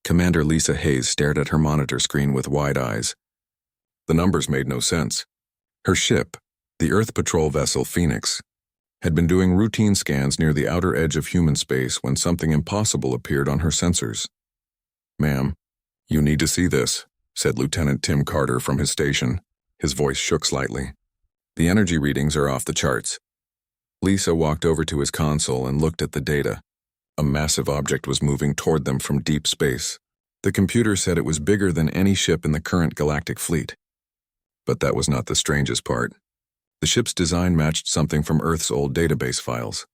Commander Lisa Hayes stared at her monitor screen with wide eyes. The numbers made no sense. Her ship, the Earth Patrol vessel Phoenix, had been doing routine scans near the outer edge of human space when something impossible appeared on her sensors. "Ma'am, you need to see this," said Lieutenant Tim Carter from his station. His voice shook slightly. "The energy readings are off the charts." Lisa walked over to his console and looked at the data. A massive object was moving toward them from deep space. The computer said it was bigger than any ship in the current galactic fleet. But that was not the strangest part. The ship's design matched something from Earth's old database files.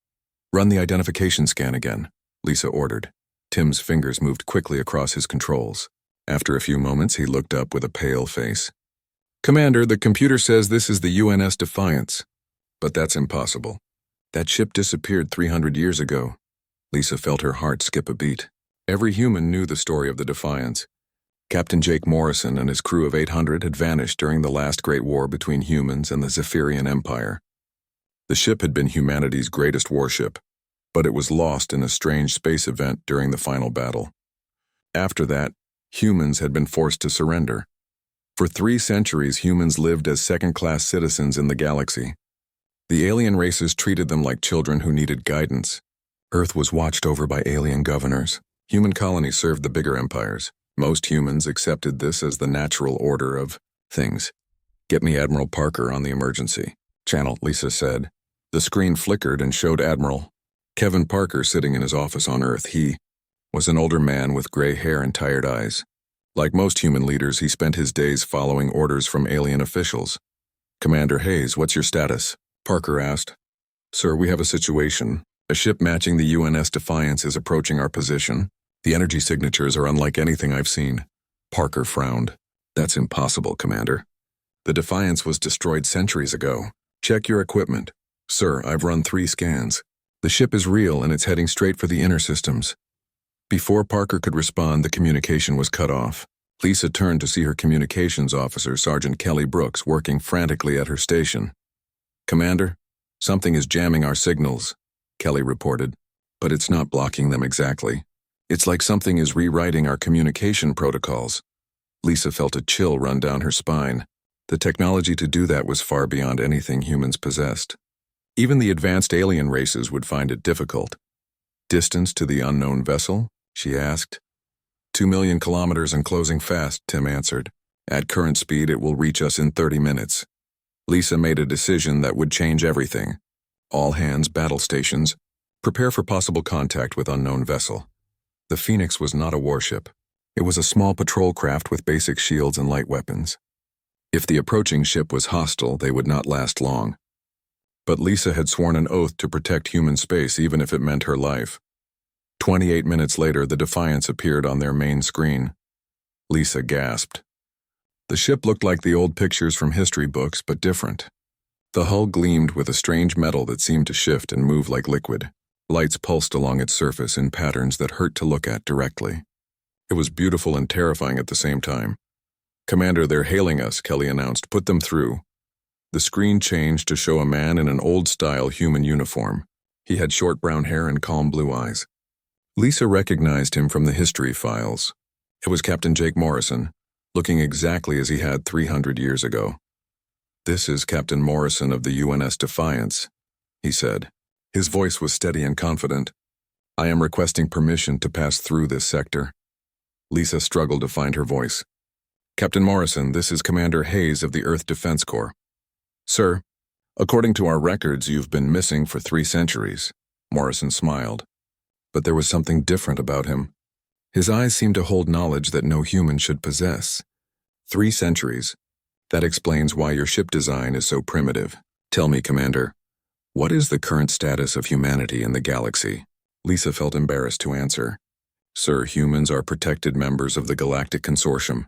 "Run the identification scan again," Lisa ordered. Tim's fingers moved quickly across his controls. After a few moments, he looked up with a pale face. "Commander, the computer says this is the UNS Defiance." "But that's impossible. That ship disappeared 300 years ago." Lisa felt her heart skip a beat. Every human knew the story of the Defiance. Captain Jake Morrison and his crew of 800 had vanished during the last great war between humans and the Zephyrian Empire. The ship had been humanity's greatest warship, but it was lost in a strange space event during the final battle. After that, humans had been forced to surrender. For 3 centuries, humans lived as second-class citizens in the galaxy. The alien races treated them like children who needed guidance. Earth was watched over by alien governors. Human colonies served the bigger empires. Most humans accepted this as the natural order of things. "Get me Admiral Parker on the emergency channel," Lisa said. The screen flickered and showed Admiral Kevin Parker sitting in his office on Earth. He was an older man with gray hair and tired eyes. Like most human leaders, he spent his days following orders from alien officials. "Commander Hayes, what's your status?" Parker asked. "Sir, we have a situation. A ship matching the UNS Defiance is approaching our position. The energy signatures are unlike anything I've seen." Parker frowned. "That's impossible, Commander. The Defiance was destroyed centuries ago. Check your equipment." "Sir, I've run 3 scans. The ship is real and it's heading straight for the inner systems." Before Parker could respond, the communication was cut off. Lisa turned to see her communications officer, Sergeant Kelly Brooks, working frantically at her station. "Commander, something is jamming our signals," Kelly reported, "but it's not blocking them exactly. It's like something is rewriting our communication protocols." Lisa felt a chill run down her spine. The technology to do that was far beyond anything humans possessed. Even the advanced alien races would find it difficult. "Distance to the unknown vessel?" she asked. 2 million kilometers and closing fast," Tim answered. "At current speed, it will reach us in 30 minutes. Lisa made a decision that would change everything. "All hands, battle stations. Prepare for possible contact with unknown vessel." The Phoenix was not a warship. It was a small patrol craft with basic shields and light weapons. If the approaching ship was hostile, they would not last long. But Lisa had sworn an oath to protect human space even if it meant her life. 28 minutes later, the Defiance appeared on their main screen. Lisa gasped. The ship looked like the old pictures from history books, but different. The hull gleamed with a strange metal that seemed to shift and move like liquid. Lights pulsed along its surface in patterns that hurt to look at directly. It was beautiful and terrifying at the same time. "Commander, they're hailing us," Kelly announced. "Put them through." The screen changed to show a man in an old-style human uniform. He had short brown hair and calm blue eyes. Lisa recognized him from the history files. It was Captain Jake Morrison, looking exactly as he had 300 years ago. "This is Captain Morrison of the UNS Defiance," he said. His voice was steady and confident. "I am requesting permission to pass through this sector." Lisa struggled to find her voice. "Captain Morrison, this is Commander Hayes of the Earth Defense Corps." "Sir, according to our records, you've been missing for 3 centuries. Morrison smiled. But there was something different about him. His eyes seemed to hold knowledge that no human should possess. 3 centuries. That explains why your ship design is so primitive. Tell me, Commander, what is the current status of humanity in the galaxy?" Lisa felt embarrassed to answer. "Sir, humans are protected members of the Galactic Consortium.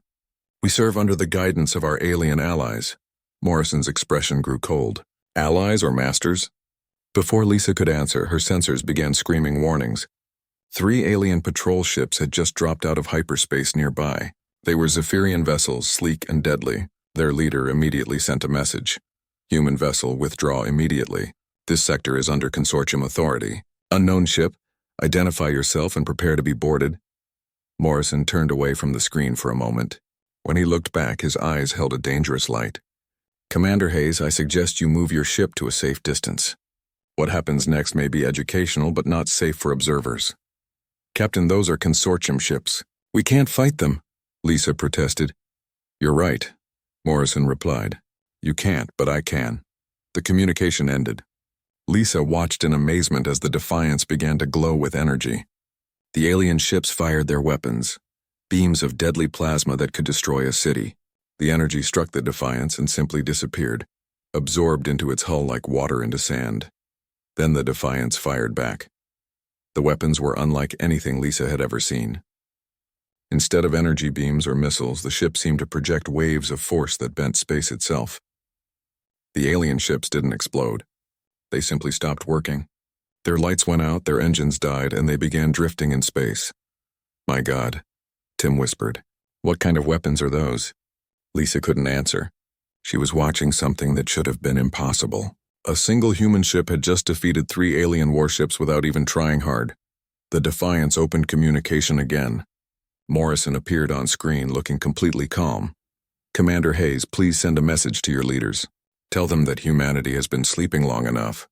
We serve under the guidance of our alien allies." Morrison's expression grew cold. "Allies or masters?" Before Lisa could answer, her sensors began screaming warnings. 3 alien patrol ships had just dropped out of hyperspace nearby. They were Zephyrian vessels, sleek and deadly. Their leader immediately sent a message. "Human vessel, withdraw immediately. This sector is under consortium authority. Unknown ship, identify yourself and prepare to be boarded." Morrison turned away from the screen for a moment. When he looked back, his eyes held a dangerous light. Commander Hayes, I suggest you move your ship to a safe distance. What happens next may be educational, but not safe for observers. Captain, those are consortium ships. We can't fight them, Lisa protested. You're right, Morrison replied. You can't, but I can. The communication ended. Lisa watched in amazement as the Defiance began to glow with energy. The alien ships fired their weapons, beams of deadly plasma that could destroy a city. The energy struck the Defiance and simply disappeared, absorbed into its hull like water into sand. Then the Defiance fired back. The weapons were unlike anything Lisa had ever seen. Instead of energy beams or missiles, the ship seemed to project waves of force that bent space itself. The alien ships didn't explode. They simply stopped working. Their lights went out, their engines died, and they began drifting in space. My God, Tim whispered. What kind of weapons are those? Lisa couldn't answer. She was watching something that should have been impossible. A single human ship had just defeated 3 alien warships without even trying hard. The Defiance opened communication again. Morrison appeared on screen, looking completely calm. Commander Hayes, please send a message to your leaders. Tell them that humanity has been sleeping long enough.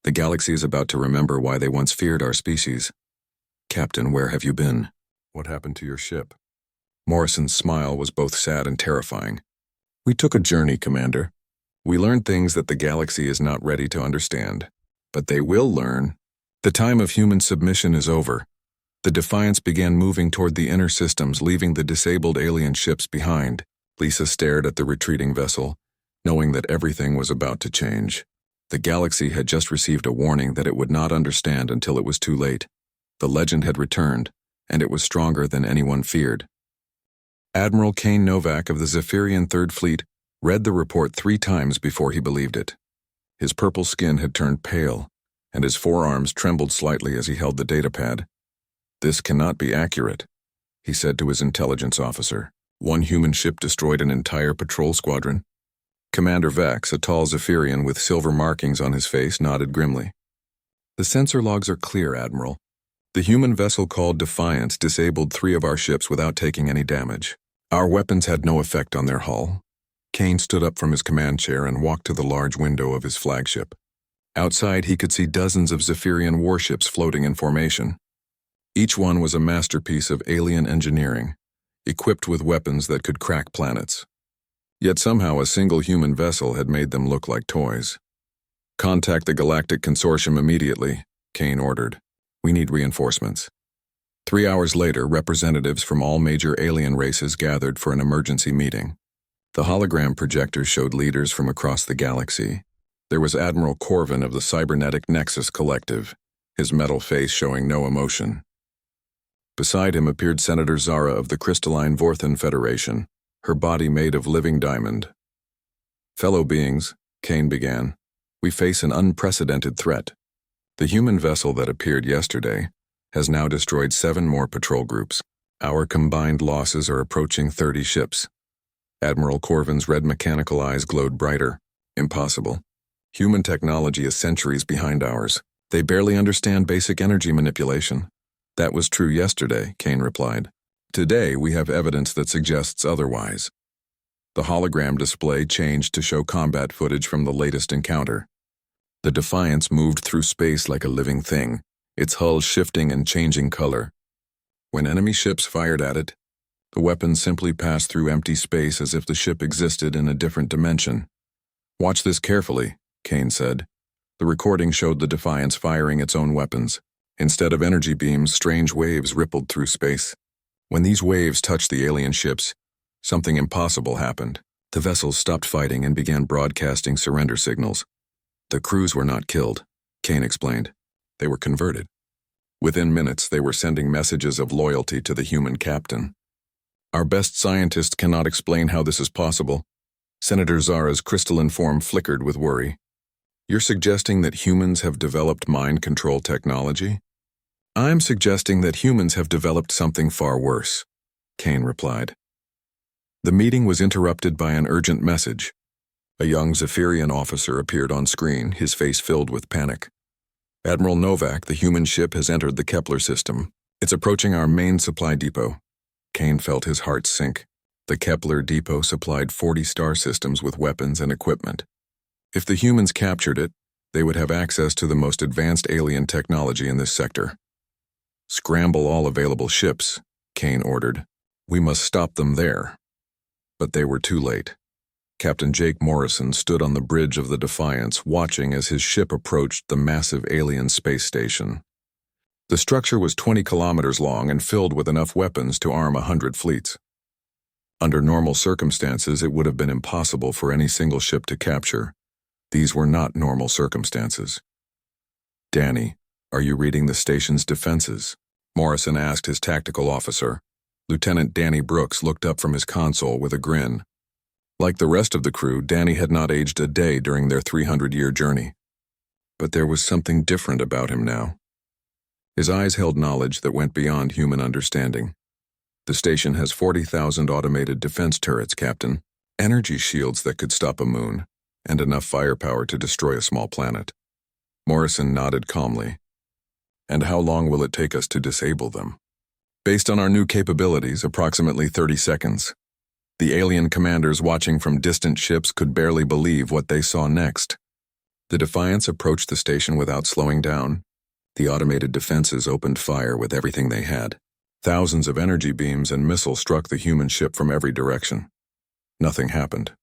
The galaxy is about to remember why they once feared our species. Captain, where have you been? What happened to your ship? Morrison's smile was both sad and terrifying. We took a journey, Commander. We learned things that the galaxy is not ready to understand. But they will learn. The time of human submission is over. The Defiance began moving toward the inner systems, leaving the disabled alien ships behind. Lisa stared at the retreating vessel, knowing that everything was about to change. The galaxy had just received a warning that it would not understand until it was too late. The legend had returned, and it was stronger than anyone feared. Admiral Kane Novak of the Zephyrian Third Fleet read the report 3 times before he believed it. His purple skin had turned pale, and his forearms trembled slightly as he held the datapad. This cannot be accurate, he said to his intelligence officer. 1 human ship destroyed an entire patrol squadron. Commander Vex, a tall Zephyrian with silver markings on his face, nodded grimly. The sensor logs are clear, Admiral. The human vessel called Defiance disabled 3 of our ships without taking any damage. Our weapons had no effect on their hull. Kane stood up from his command chair and walked to the large window of his flagship. Outside, he could see dozens of Zephyrian warships floating in formation. Each one was a masterpiece of alien engineering, equipped with weapons that could crack planets. Yet somehow a single human vessel had made them look like toys. Contact the Galactic Consortium immediately, Kane ordered. We need reinforcements. 3 hours later, representatives from all major alien races gathered for an emergency meeting. The hologram projectors showed leaders from across the galaxy. There was Admiral Corvin of the Cybernetic Nexus Collective, his metal face showing no emotion. Beside him appeared Senator Zara of the Crystalline Vorthan Federation, her body made of living diamond. Fellow beings, Kane began, we face an unprecedented threat. The human vessel that appeared yesterday has now destroyed 7 more patrol groups. Our combined losses are approaching 30 ships. Admiral Corvin's red mechanical eyes glowed brighter. Impossible. Human technology is centuries behind ours. They barely understand basic energy manipulation. That was true yesterday, Kane replied. Today, we have evidence that suggests otherwise. The hologram display changed to show combat footage from the latest encounter. The Defiance moved through space like a living thing, its hull shifting and changing color. When enemy ships fired at it, the weapons simply passed through empty space as if the ship existed in a different dimension. Watch this carefully, Kane said. The recording showed the Defiance firing its own weapons. Instead of energy beams, strange waves rippled through space. When these waves touched the alien ships, something impossible happened. The vessels stopped fighting and began broadcasting surrender signals. The crews were not killed, Kane explained. They were converted. Within minutes, they were sending messages of loyalty to the human captain. Our best scientists cannot explain how this is possible. Senator Zara's crystalline form flickered with worry. You're suggesting that humans have developed mind control technology? I'm suggesting that humans have developed something far worse, Kane replied. The meeting was interrupted by an urgent message. A young Zephyrian officer appeared on screen, his face filled with panic. Admiral Novak, the human ship has entered the Kepler system. It's approaching our main supply depot. Kane felt his heart sink. The Kepler depot supplied 40 star systems with weapons and equipment. If the humans captured it, they would have access to the most advanced alien technology in this sector. Scramble all available ships, Kane ordered. We must stop them there. But they were too late. Captain Jake Morrison stood on the bridge of the Defiance, watching as his ship approached the massive alien space station. The structure was 20 kilometers long and filled with enough weapons to arm 100 fleets. Under normal circumstances, it would have been impossible for any single ship to capture. These were not normal circumstances. Danny, are you reading the station's defenses? Morrison asked his tactical officer. Lieutenant Danny Brooks looked up from his console with a grin. Like the rest of the crew, Danny had not aged a day during their 300-year journey. But there was something different about him now. His eyes held knowledge that went beyond human understanding. The station has 40,000 automated defense turrets, Captain, energy shields that could stop a moon, and enough firepower to destroy a small planet. Morrison nodded calmly. And how long will it take us to disable them? Based on our new capabilities, approximately 30 seconds. The alien commanders watching from distant ships could barely believe what they saw next. The Defiance approached the station without slowing down. The automated defenses opened fire with everything they had. Thousands of energy beams and missiles struck the human ship from every direction. Nothing happened.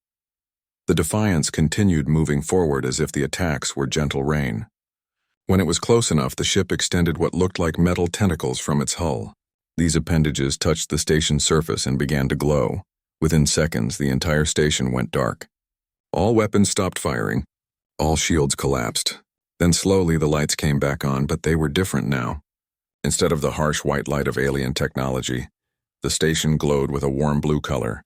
The Defiance continued moving forward as if the attacks were gentle rain. When it was close enough, the ship extended what looked like metal tentacles from its hull. These appendages touched the station's surface and began to glow. Within seconds, the entire station went dark. All weapons stopped firing. All shields collapsed. Then slowly the lights came back on, but they were different now. Instead of the harsh white light of alien technology, the station glowed with a warm blue color.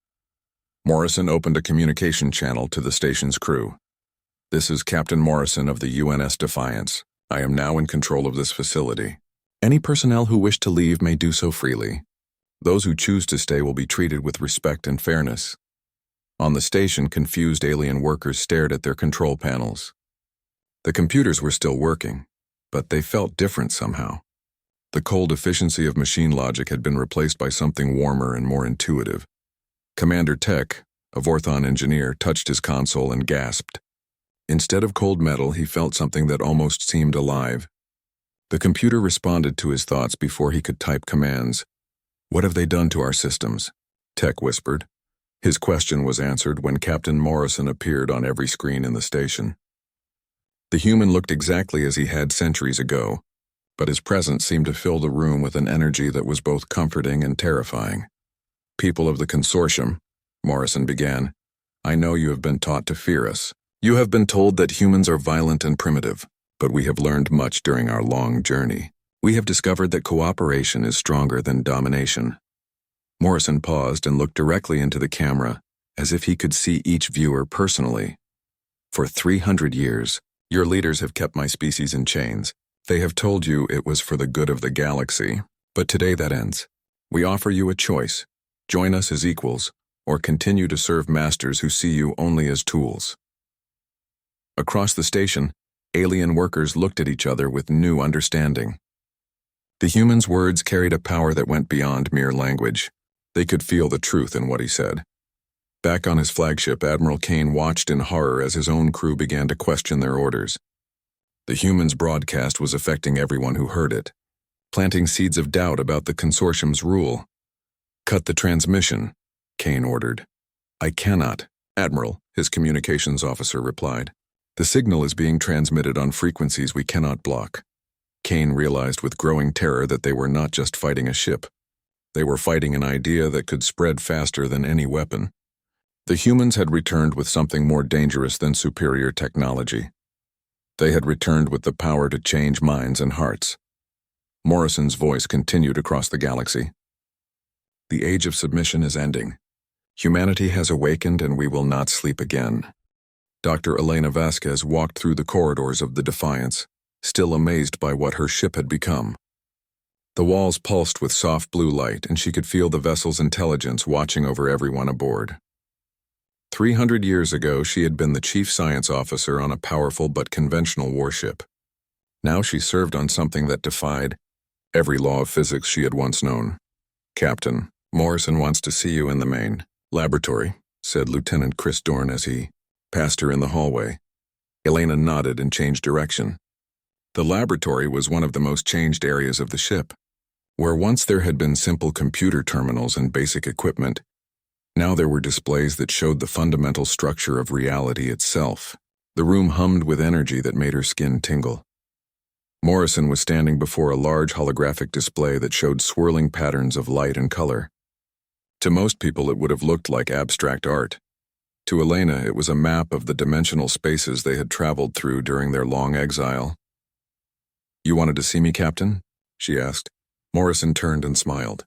Morrison opened a communication channel to the station's crew. This is Captain Morrison of the UNS Defiance. I am now in control of this facility. Any personnel who wish to leave may do so freely. Those who choose to stay will be treated with respect and fairness. On the station, confused alien workers stared at their control panels. The computers were still working, but they felt different somehow. The cold efficiency of machine logic had been replaced by something warmer and more intuitive. Commander Tech, a Vorthon engineer, touched his console and gasped. Instead of cold metal, he felt something that almost seemed alive. The computer responded to his thoughts before he could type commands. What have they done to our systems? Tech whispered. His question was answered when Captain Morrison appeared on every screen in the station. The human looked exactly as he had centuries ago, but his presence seemed to fill the room with an energy that was both comforting and terrifying. People of the consortium, Morrison began, I know you have been taught to fear us. You have been told that humans are violent and primitive, but we have learned much during our long journey. We have discovered that cooperation is stronger than domination. Morrison paused and looked directly into the camera, as if he could see each viewer personally. For 300 years, your leaders have kept my species in chains. They have told you it was for the good of the galaxy, but today that ends. We offer you a choice. Join us as equals, or continue to serve masters who see you only as tools. Across the station, alien workers looked at each other with new understanding. The human's words carried a power that went beyond mere language. They could feel the truth in what he said. Back on his flagship, Admiral Kane watched in horror as his own crew began to question their orders. The human's broadcast was affecting everyone who heard it, planting seeds of doubt about the consortium's rule. Cut the transmission, Kane ordered. I cannot, Admiral, his communications officer replied. The signal is being transmitted on frequencies we cannot block. Kane realized with growing terror that they were not just fighting a ship. They were fighting an idea that could spread faster than any weapon. The humans had returned with something more dangerous than superior technology. They had returned with the power to change minds and hearts. Morrison's voice continued across the galaxy. The age of submission is ending. Humanity has awakened and we will not sleep again. Dr. Elena Vasquez walked through the corridors of the Defiance, still amazed by what her ship had become. The walls pulsed with soft blue light, and she could feel the vessel's intelligence watching over everyone aboard. 300 years ago, she had been the chief science officer on a powerful but conventional warship. Now she served on something that defied every law of physics she had once known. "Captain, Morrison wants to see you in the main laboratory," said Lieutenant Chris Dorn as he passed her in the hallway. Elena nodded and changed direction. The laboratory was one of the most changed areas of the ship. Where once there had been simple computer terminals and basic equipment, now there were displays that showed the fundamental structure of reality itself. The room hummed with energy that made her skin tingle. Morrison was standing before a large holographic display that showed swirling patterns of light and color. To most people it would have looked like abstract art. To Elena it was a map of the dimensional spaces they had traveled through during their long exile. "You wanted to see me, Captain?" she asked. Morrison turned and smiled.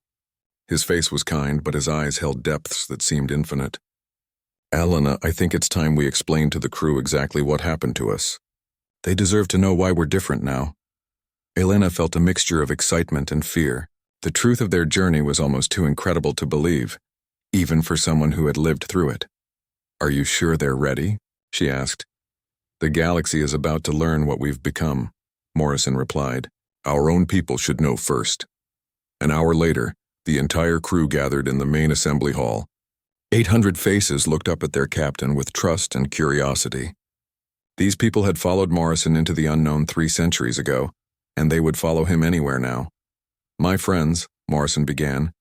His face was kind, but his eyes held depths that seemed infinite. "Elena, I think it's time we explain to the crew exactly what happened to us. They deserve to know why we're different now." Elena felt a mixture of excitement and fear. The truth of their journey was almost too incredible to believe, even for someone who had lived through it. "Are you sure they're ready?" she asked. "The galaxy is about to learn what we've become," Morrison replied. "Our own people should know first." An hour later, the entire crew gathered in the main assembly hall. 800 faces looked up at their captain with trust and curiosity. These people had followed Morrison into the unknown 3 centuries ago, and they would follow him anywhere now. "My friends," Morrison began,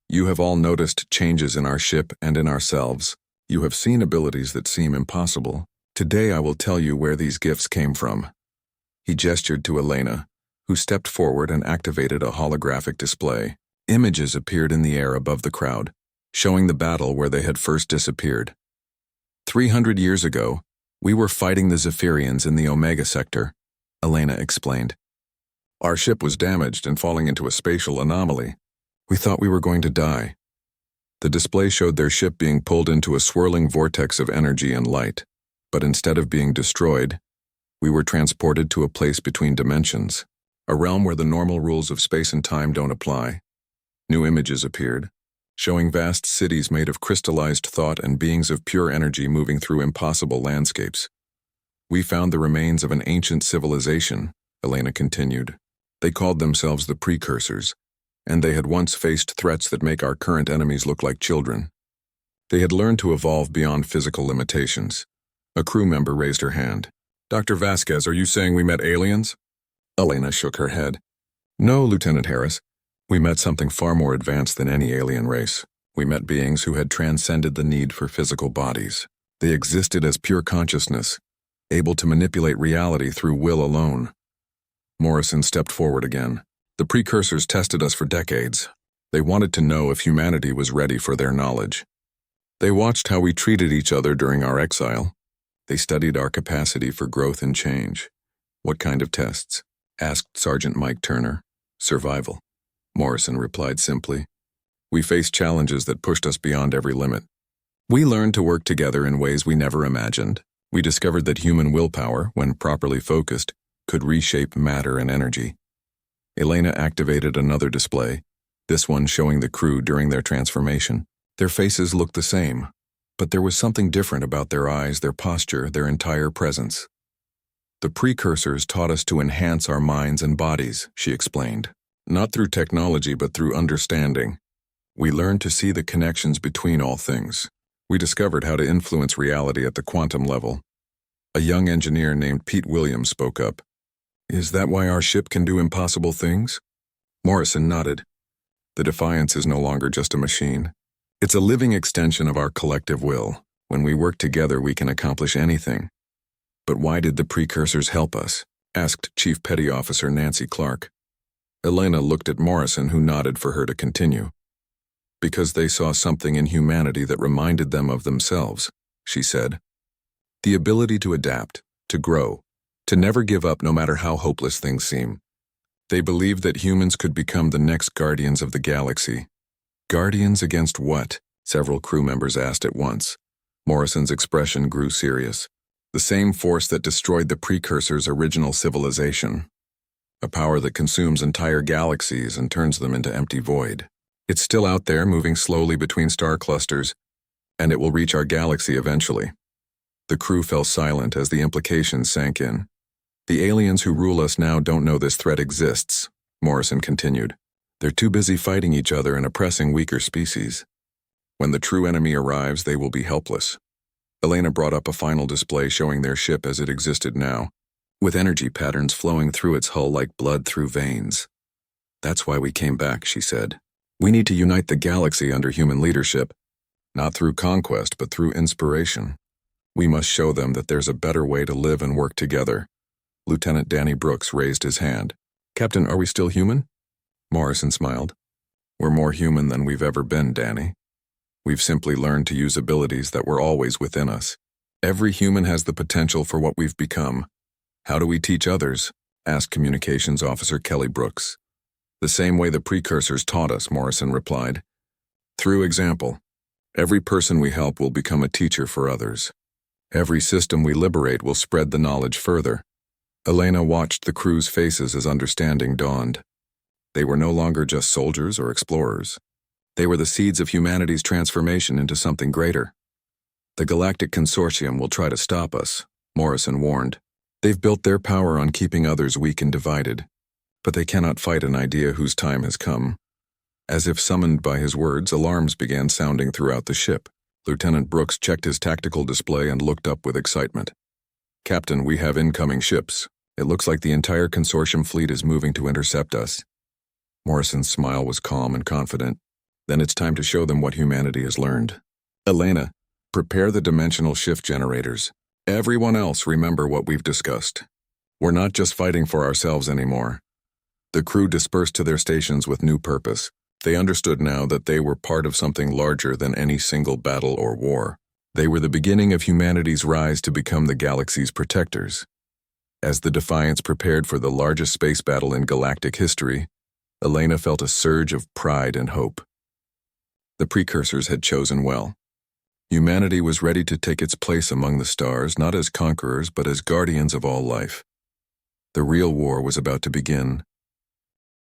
"you have all noticed changes in our ship and in ourselves. You have seen abilities that seem impossible. Today I will tell you where these gifts came from." He gestured to Elena, who stepped forward and activated a holographic display. Images appeared in the air above the crowd, showing the battle where they had first disappeared. 300 years ago, we were fighting the Zephyrians in the Omega sector, Elena explained. Our ship was damaged and falling into a spatial anomaly. We thought we were going to die. The display showed their ship being pulled into a swirling vortex of energy and light, but instead of being destroyed, we were transported to a place between dimensions, a realm where the normal rules of space and time don't apply. New images appeared, showing vast cities made of crystallized thought and beings of pure energy moving through impossible landscapes. We found the remains of an ancient civilization, Elena continued. They called themselves the Precursors, and they had once faced threats that make our current enemies look like children. They had learned to evolve beyond physical limitations. A crew member raised her hand. "Dr. Vasquez, are you saying we met aliens?" Elena shook her head. "No, Lieutenant Harris. We met something far more advanced than any alien race. We met beings who had transcended the need for physical bodies. They existed as pure consciousness, able to manipulate reality through will alone." Morrison stepped forward again. "The Precursors tested us for decades. They wanted to know if humanity was ready for their knowledge. They watched how we treated each other during our exile. They studied our capacity for growth and change." "What kind of tests?" asked Sergeant Mike Turner. "Survival," Morrison replied simply. "We faced challenges that pushed us beyond every limit. We learned to work together in ways we never imagined. We discovered that human willpower, when properly focused, could reshape matter and energy." Elena activated another display, this one showing the crew during their transformation. Their faces looked the same, but there was something different about their eyes, their posture, their entire presence. "The Precursors taught us to enhance our minds and bodies," she explained. "Not through technology, but through understanding. We learned to see the connections between all things. We discovered how to influence reality at the quantum level." A young engineer named Pete Williams spoke up. "Is that why our ship can do impossible things?" Morrison nodded. "The Defiance is no longer just a machine. It's a living extension of our collective will. When we work together, we can accomplish anything." "But why did the Precursors help us?" asked Chief Petty Officer Nancy Clark. Elena looked at Morrison, who nodded for her to continue. "Because they saw something in humanity that reminded them of themselves," she said. "The ability to adapt, to grow, to never give up no matter how hopeless things seem. They believed that humans could become the next guardians of the galaxy." "Guardians against what?" several crew members asked at once. Morrison's expression grew serious. "The same force that destroyed the Precursors' original civilization. A power that consumes entire galaxies and turns them into empty void. It's still out there, moving slowly between star clusters, and it will reach our galaxy eventually." The crew fell silent as the implications sank in. "The aliens who rule us now don't know this threat exists," Morrison continued. They're too busy fighting each other and oppressing weaker species. When the true enemy arrives, they will be helpless. Elena brought up a final display showing their ship as it existed now, with energy patterns flowing through its hull like blood through veins. That's why we came back, she said. We need to unite the galaxy under human leadership, not through conquest, but through inspiration. We must show them that there's a better way to live and work together. Lieutenant Danny Brooks raised his hand. Captain, are we still human? Morrison smiled. We're more human than we've ever been, Danny. We've simply learned to use abilities that were always within us. Every human has the potential for what we've become. How do we teach others? Asked Communications Officer Kelly Brooks. The same way the precursors taught us, Morrison replied. Through example. Every person we help will become a teacher for others. Every system we liberate will spread the knowledge further. Elena watched the crew's faces as understanding dawned. They were no longer just soldiers or explorers. They were the seeds of humanity's transformation into something greater. The Galactic Consortium will try to stop us, Morrison warned. They've built their power on keeping others weak and divided. But they cannot fight an idea whose time has come. As if summoned by his words, alarms began sounding throughout the ship. Lieutenant Brooks checked his tactical display and looked up with excitement. Captain, we have incoming ships. It looks like the entire consortium fleet is moving to intercept us. Morrison's smile was calm and confident. Then it's time to show them what humanity has learned. Elena, prepare the dimensional shift generators. Everyone else, remember what we've discussed. We're not just fighting for ourselves anymore. The crew dispersed to their stations with new purpose. They understood now that they were part of something larger than any single battle or war. They were the beginning of humanity's rise to become the galaxy's protectors. As the Defiance prepared for the largest space battle in galactic history, Elena felt a surge of pride and hope. The precursors had chosen well. Humanity was ready to take its place among the stars, not as conquerors, but as guardians of all life. The real war was about to begin.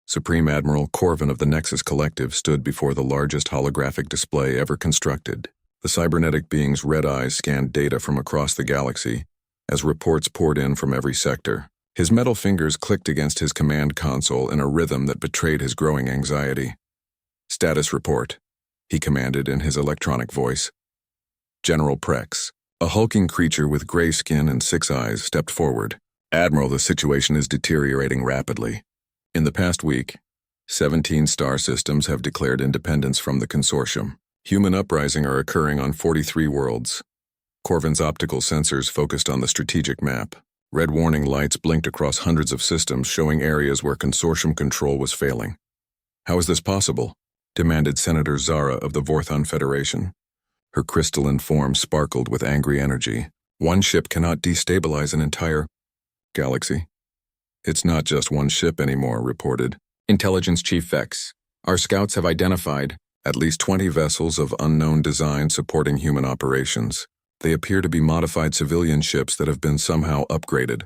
Supreme Admiral Corvin of the Nexus Collective stood before the largest holographic display ever constructed. The cybernetic being's red eyes scanned data from across the galaxy as reports poured in from every sector. His metal fingers clicked against his command console in a rhythm that betrayed his growing anxiety. Status report, he commanded in his electronic voice. General Prex, a hulking creature with gray skin and 6 eyes, stepped forward. Admiral, the situation is deteriorating rapidly. In the past week, 17 star systems have declared independence from the consortium. Human uprising are occurring on 43 worlds. Corvin's optical sensors focused on the strategic map. Red warning lights blinked across hundreds of systems showing areas where consortium control was failing. How is this possible? Demanded Senator Zara of the Vorthon Federation. Her crystalline form sparkled with angry energy. One ship cannot destabilize an entire galaxy. It's not just one ship anymore, reported. Intelligence Chief Vex. Our scouts have identified at least 20 vessels of unknown design supporting human operations. They appear to be modified civilian ships that have been somehow upgraded.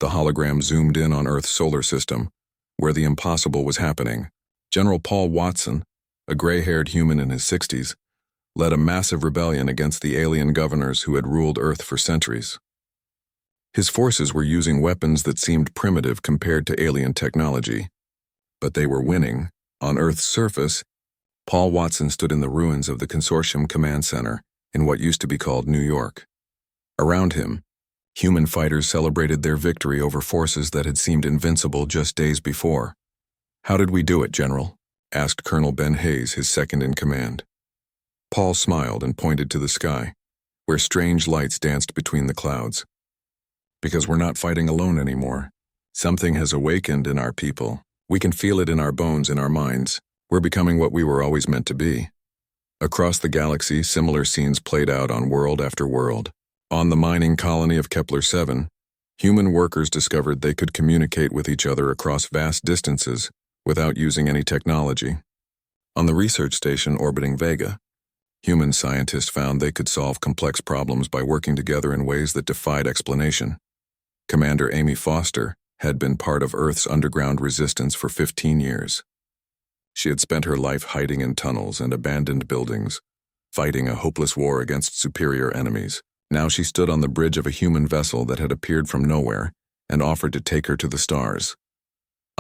The hologram zoomed in on Earth's solar system, where the impossible was happening. General Paul Watson, a gray-haired human in his 60s, led a massive rebellion against the alien governors who had ruled Earth for centuries. His forces were using weapons that seemed primitive compared to alien technology, but they were winning. On Earth's surface, Paul Watson stood in the ruins of the Consortium Command Center in what used to be called New York. Around him, human fighters celebrated their victory over forces that had seemed invincible just days before. How did we do it, General? Asked Colonel Ben Hayes, his second in command. Paul smiled and pointed to the sky, where strange lights danced between the clouds. Because we're not fighting alone anymore. Something has awakened in our people. We can feel it in our bones, in our minds. We're becoming what we were always meant to be. Across the galaxy, similar scenes played out on world after world. On the mining colony of Kepler-7, human workers discovered they could communicate with each other across vast distances without using any technology. On the research station orbiting Vega, human scientists found they could solve complex problems by working together in ways that defied explanation. Commander Amy Foster had been part of Earth's underground resistance for 15 years. She had spent her life hiding in tunnels and abandoned buildings, fighting a hopeless war against superior enemies. Now she stood on the bridge of a human vessel that had appeared from nowhere and offered to take her to the stars.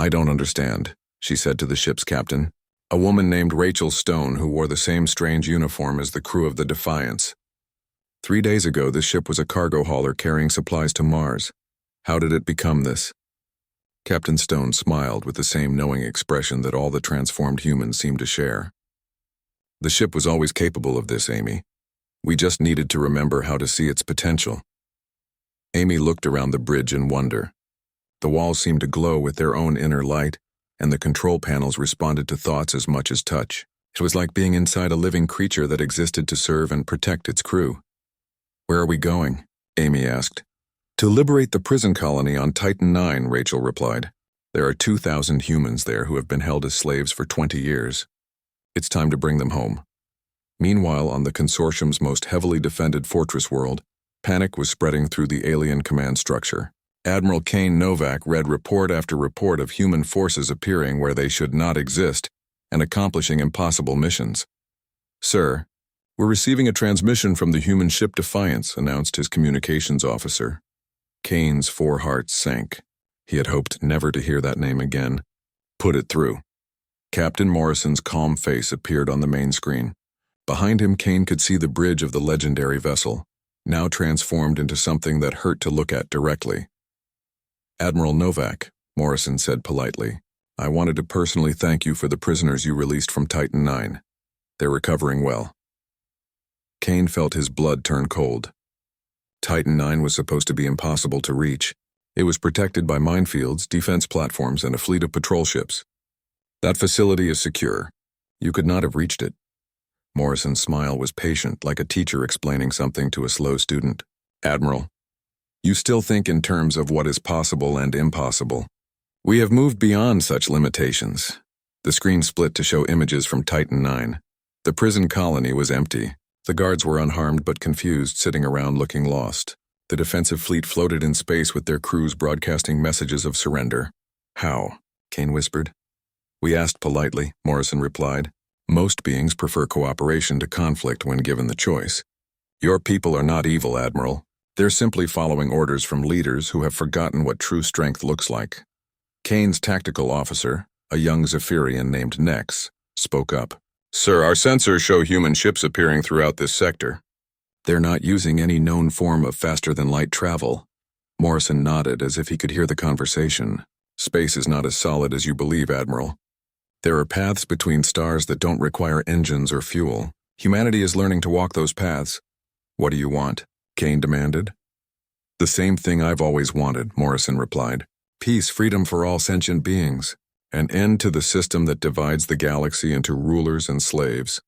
I don't understand, she said to the ship's captain, a woman named Rachel Stone who wore the same strange uniform as the crew of the Defiance. 3 days ago, this ship was a cargo hauler carrying supplies to Mars. How did it become this? Captain Stone smiled with the same knowing expression that all the transformed humans seemed to share. The ship was always capable of this, Amy. We just needed to remember how to see its potential. Amy looked around the bridge in wonder. The walls seemed to glow with their own inner light, and the control panels responded to thoughts as much as touch. It was like being inside a living creature that existed to serve and protect its crew. Where are we going? Amy asked. To liberate the prison colony on Titan IX, Rachel replied. There are 2,000 humans there who have been held as slaves for 20 years. It's time to bring them home. Meanwhile, on the consortium's most heavily defended fortress world, panic was spreading through the alien command structure. Admiral Kane Novak read report after report of human forces appearing where they should not exist and accomplishing impossible missions. Sir, we're receiving a transmission from the human ship Defiance, announced his communications officer. Kane's 4 hearts sank. He had hoped never to hear that name again. Put it through. Captain Morrison's calm face appeared on the main screen. Behind him, Kane could see the bridge of the legendary vessel, now transformed into something that hurt to look at directly. Admiral Novak, Morrison said politely, I wanted to personally thank you for the prisoners you released from Titan IX. They're recovering well. Kane felt his blood turn cold. Titan IX was supposed to be impossible to reach. It was protected by minefields, defense platforms, and a fleet of patrol ships. That facility is secure. You could not have reached it. Morrison's smile was patient, like a teacher explaining something to a slow student. Admiral, you still think in terms of what is possible and impossible. We have moved beyond such limitations. The screen split to show images from Titan IX. The prison colony was empty. The guards were unharmed but confused, sitting around looking lost. The defensive fleet floated in space with their crews broadcasting messages of surrender. How? Kane whispered. We asked politely, Morrison replied. Most beings prefer cooperation to conflict when given the choice. Your people are not evil, Admiral. They're simply following orders from leaders who have forgotten what true strength looks like. Kane's tactical officer, a young Zephyrian named Nex, spoke up. Sir, our sensors show human ships appearing throughout this sector. They're not using any known form of faster-than-light travel. Morrison nodded as if he could hear the conversation. Space is not as solid as you believe, Admiral. There are paths between stars that don't require engines or fuel. Humanity is learning to walk those paths. What do you want? Kane demanded. The same thing I've always wanted, Morrison replied. Peace, freedom for all sentient beings. An end to the system that divides the galaxy into rulers and slaves.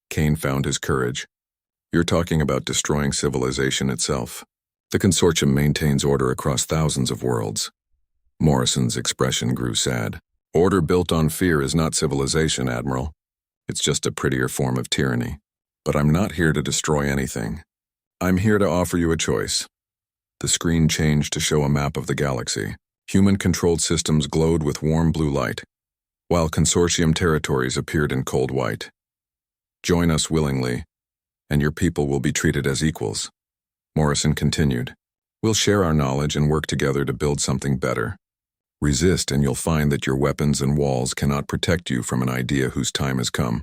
Kane found his courage. You're talking about destroying civilization itself. The consortium maintains order across thousands of worlds. Morrison's expression grew sad. Order built on fear is not civilization, Admiral. It's just a prettier form of tyranny. But I'm not here to destroy anything. I'm here to offer you a choice. The screen changed to show a map of the galaxy. Human-controlled systems glowed with warm blue light, while consortium territories appeared in cold white. Join us willingly, and your people will be treated as equals. Morrison continued. We'll share our knowledge and work together to build something better. Resist and you'll find that your weapons and walls cannot protect you from an idea whose time has come.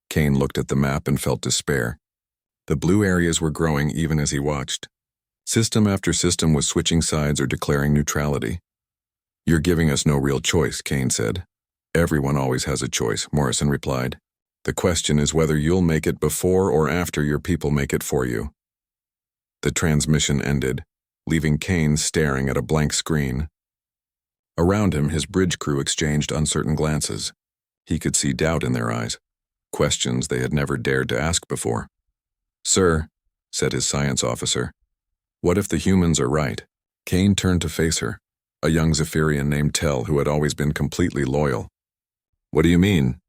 Kane looked at the map and felt despair. The blue areas were growing even as he watched. System after system was switching sides or declaring neutrality. You're giving us no real choice, Kane said. Everyone always has a choice, Morrison replied. The question is whether you'll make it before or after your people make it for you. The transmission ended, leaving Kane staring at a blank screen. Around him, his bridge crew exchanged uncertain glances. He could see doubt in their eyes, questions they had never dared to ask before. Sir, said his science officer, what if the humans are right? Kane turned to face her, a young Zephyrian named Tell who had always been completely loyal. What do you mean?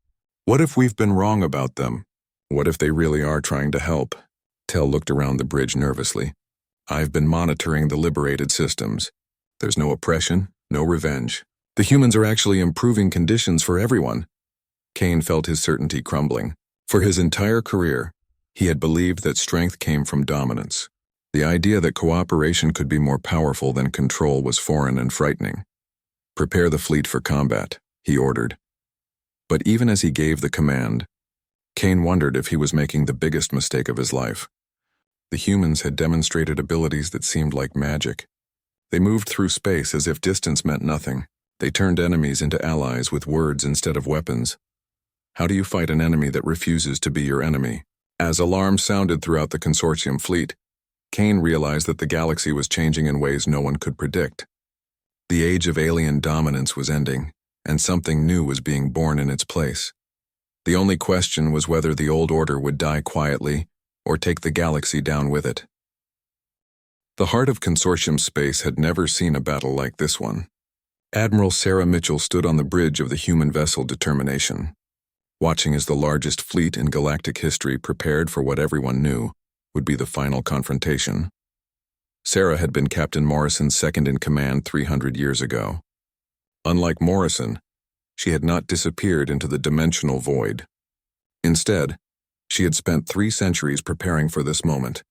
What if we've been wrong about them? What if they really are trying to help? Tell looked around the bridge nervously. I've been monitoring the liberated systems. There's no oppression, no revenge. The humans are actually improving conditions for everyone. Kane felt his certainty crumbling. For his entire career, he had believed that strength came from dominance. The idea that cooperation could be more powerful than control was foreign and frightening. "Prepare the fleet for combat," he ordered. But even as he gave the command, Kane wondered if he was making the biggest mistake of his life. The humans had demonstrated abilities that seemed like magic. They moved through space as if distance meant nothing. They turned enemies into allies with words instead of weapons. How do you fight an enemy that refuses to be your enemy? As alarms sounded throughout the consortium fleet, Kane realized that the galaxy was changing in ways no one could predict. The age of alien dominance was ending, and something new was being born in its place. The only question was whether the old order would die quietly or take the galaxy down with it. The heart of consortium space had never seen a battle like this one. Admiral Sarah Mitchell stood on the bridge of the human vessel Determination, watching as the largest fleet in galactic history prepared for what everyone knew would be the final confrontation. Sarah had been Captain Morrison's second-in-command 300 years ago. Unlike Morrison, she had not disappeared into the dimensional void. Instead, she had spent 3 centuries preparing for this moment,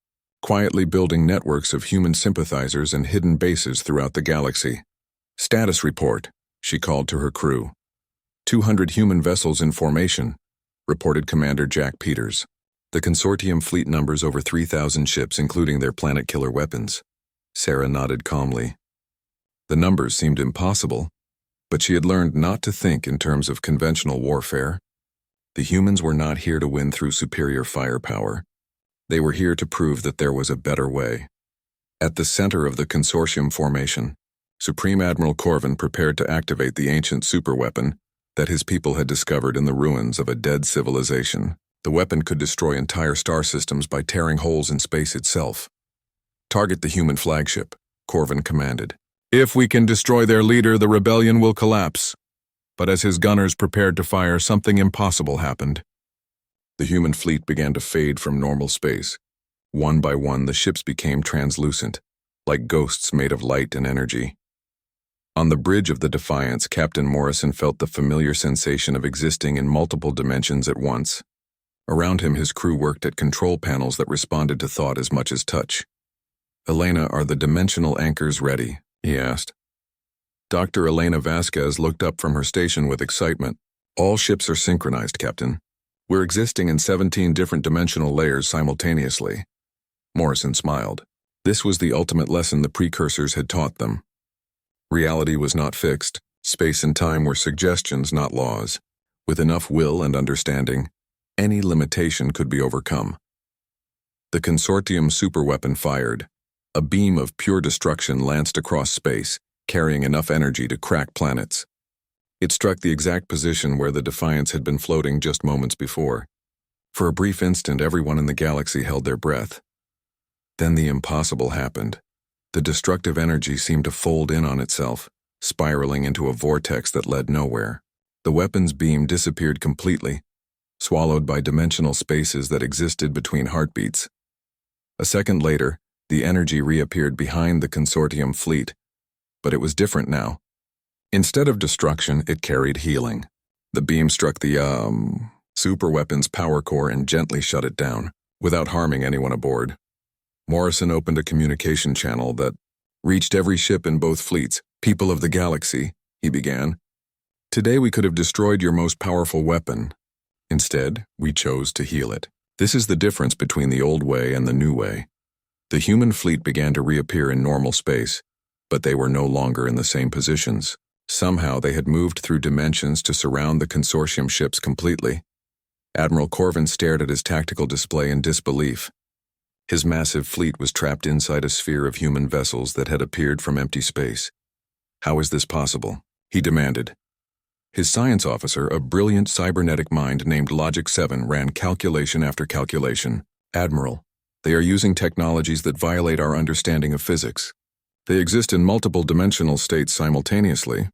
quietly building networks of human sympathizers and hidden bases throughout the galaxy. "Status report," she called to her crew. 200 human vessels in formation, reported Commander Jack Peters. The consortium fleet numbers over 3,000 ships, including their planet-killer weapons. Sarah nodded calmly. The numbers seemed impossible, but she had learned not to think in terms of conventional warfare. The humans were not here to win through superior firepower. They were here to prove that there was a better way. At the center of the consortium formation, Supreme Admiral Corvin prepared to activate the ancient superweapon that his people had discovered in the ruins of a dead civilization. The weapon could destroy entire star systems by tearing holes in space itself. "Target the human flagship," Corvin commanded. "If we can destroy their leader, the rebellion will collapse." But as his gunners prepared to fire, something impossible happened. The human fleet began to fade from normal space. One by one, the ships became translucent, like ghosts made of light and energy. On the bridge of the Defiance, Captain Morrison felt the familiar sensation of existing in multiple dimensions at once. Around him, his crew worked at control panels that responded to thought as much as touch. "Elena, are the dimensional anchors ready?" he asked. Dr. Elena Vasquez looked up from her station with excitement. "All ships are synchronized, Captain. We're existing in 17 different dimensional layers simultaneously." Morrison smiled. This was the ultimate lesson the precursors had taught them. Reality was not fixed. Space and time were suggestions, not laws. With enough will and understanding, any limitation could be overcome. The consortium superweapon fired. A beam of pure destruction lanced across space, carrying enough energy to crack planets. It struck the exact position where the Defiance had been floating just moments before. For a brief instant, everyone in the galaxy held their breath. Then the impossible happened. The destructive energy seemed to fold in on itself, spiraling into a vortex that led nowhere. The weapon's beam disappeared completely, swallowed by dimensional spaces that existed between heartbeats. A second later, the energy reappeared behind the consortium fleet, but it was different now. Instead of destruction, it carried healing. The beam struck the, superweapon's power core and gently shut it down, without harming anyone aboard. Morrison opened a communication channel that reached every ship in both fleets. "People of the galaxy," he began. "Today we could have destroyed your most powerful weapon. Instead, we chose to heal it. This is the difference between the old way and the new way." The human fleet began to reappear in normal space, but they were no longer in the same positions. Somehow they had moved through dimensions to surround the consortium ships completely. Admiral Corvin stared at his tactical display in disbelief. His massive fleet was trapped inside a sphere of human vessels that had appeared from empty space. "How is this possible?" he demanded. His science officer, a brilliant cybernetic mind named Logic 7, ran calculation after calculation. "Admiral, they are using technologies that violate our understanding of physics. They exist in multiple dimensional states simultaneously."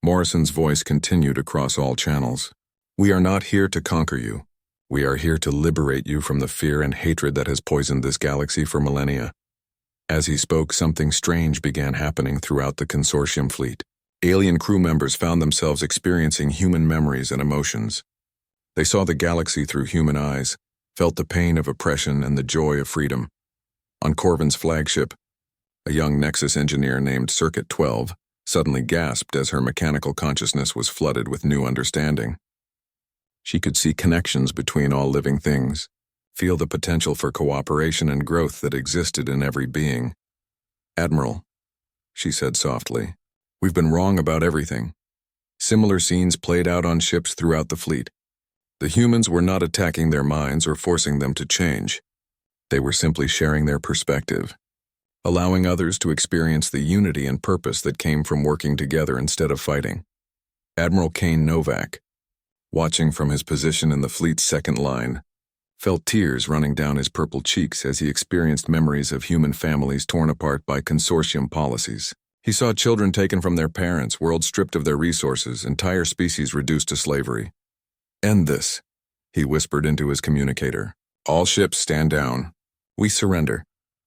Morrison's voice continued across all channels. "We are not here to conquer you. We are here to liberate you from the fear and hatred that has poisoned this galaxy for millennia." As he spoke, something strange began happening throughout the consortium fleet. Alien crew members found themselves experiencing human memories and emotions. They saw the galaxy through human eyes, felt the pain of oppression and the joy of freedom. On Corvin's flagship, a young Nexus engineer named Circuit 12 suddenly gasped as her mechanical consciousness was flooded with new understanding. She could see connections between all living things, feel the potential for cooperation and growth that existed in every being. "Admiral," she said softly, "we've been wrong about everything." Similar scenes played out on ships throughout the fleet. The humans were not attacking their minds or forcing them to change. They were simply sharing their perspective, allowing others to experience the unity and purpose that came from working together instead of fighting. Admiral Kane Novak, watching from his position in the fleet's second line, felt tears running down his purple cheeks as he experienced memories of human families torn apart by consortium policies. He saw children taken from their parents, worlds stripped of their resources, entire species reduced to slavery. "End this," he whispered into his communicator. "All ships stand down. We surrender."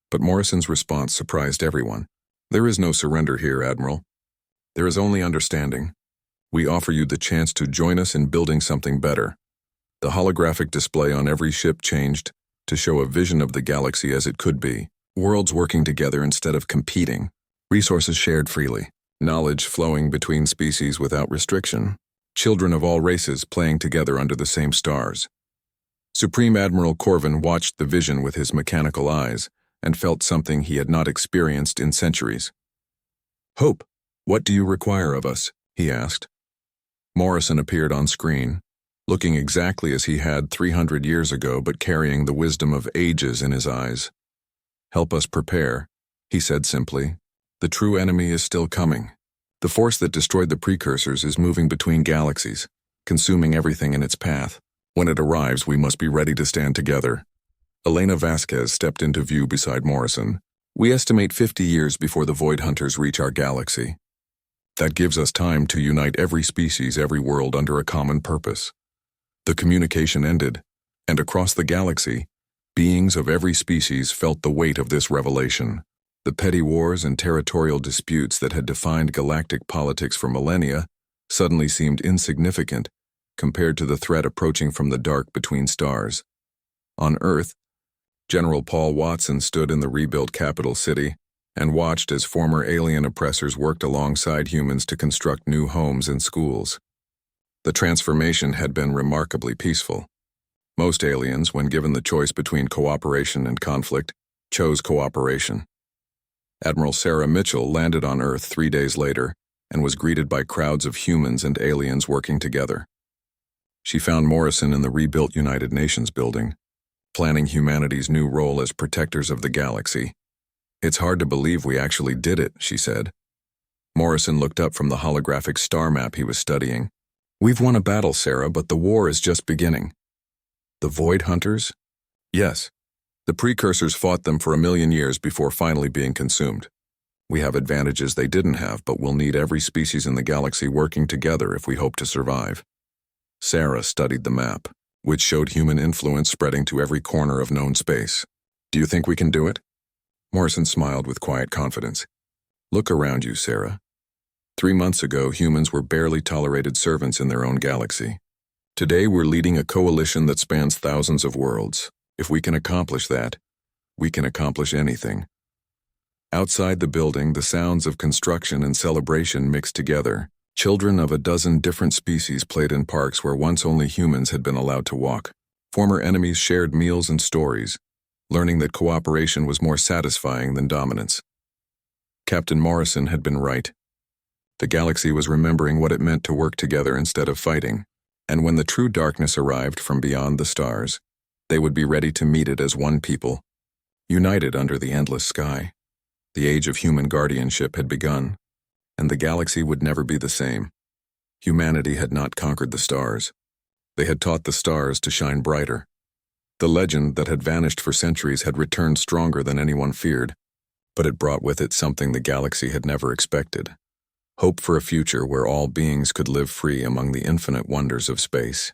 But Morrison's response surprised everyone. "There is no surrender here, Admiral. There is only understanding. We offer you the chance to join us in building something better." The holographic display on every ship changed to show a vision of the galaxy as it could be. Worlds working together instead of competing. Resources shared freely. Knowledge flowing between species without restriction. Children of all races playing together under the same stars. Supreme Admiral Corvin watched the vision with his mechanical eyes and felt something he had not experienced in centuries. "Hope, what do you require of us?" he asked. Morrison appeared on screen, looking exactly as he had 300 years ago but carrying the wisdom of ages in his eyes. "Help us prepare," he said simply. "The true enemy is still coming. The force that destroyed the precursors is moving between galaxies, consuming everything in its path. When it arrives, we must be ready to stand together." Elena Vasquez stepped into view beside Morrison. "We estimate 50 years before the Void Hunters reach our galaxy. That gives us time to unite every species, every world under a common purpose." The communication ended, and across the galaxy, beings of every species felt the weight of this revelation. The petty wars and territorial disputes that had defined galactic politics for millennia suddenly seemed insignificant compared to the threat approaching from the dark between stars. On Earth, General Paul Watson stood in the rebuilt capital city and watched as former alien oppressors worked alongside humans to construct new homes and schools. The transformation had been remarkably peaceful. Most aliens, when given the choice between cooperation and conflict, chose cooperation. Admiral Sarah Mitchell landed on Earth 3 days later and was greeted by crowds of humans and aliens working together. She found Morrison in the rebuilt United Nations building, planning humanity's new role as protectors of the galaxy. "It's hard to believe we actually did it," she said. Morrison looked up from the holographic star map he was studying. "We've won a battle, Sarah, but the war is just beginning." "The Void Hunters?" "Yes. The precursors fought them for 1,000,000 years before finally being consumed. We have advantages they didn't have, but we'll need every species in the galaxy working together if we hope to survive." Sarah studied the map, which showed human influence spreading to every corner of known space. "Do you think we can do it?" Morrison smiled with quiet confidence. "Look around you, Sarah. 3 months ago, humans were barely tolerated servants in their own galaxy. Today, we're leading a coalition that spans thousands of worlds. If we can accomplish that, we can accomplish anything." Outside the building, the sounds of construction and celebration mixed together. Children of a dozen different species played in parks where once only humans had been allowed to walk. Former enemies shared meals and stories, learning that cooperation was more satisfying than dominance. Captain Morrison had been right. The galaxy was remembering what it meant to work together instead of fighting, and when the true darkness arrived from beyond the stars, they would be ready to meet it as one people, united under the endless sky. The age of human guardianship had begun, and the galaxy would never be the same. Humanity had not conquered the stars. They had taught the stars to shine brighter. The legend that had vanished for centuries had returned stronger than anyone feared, but it brought with it something the galaxy had never expected: hope for a future where all beings could live free among the infinite wonders of space.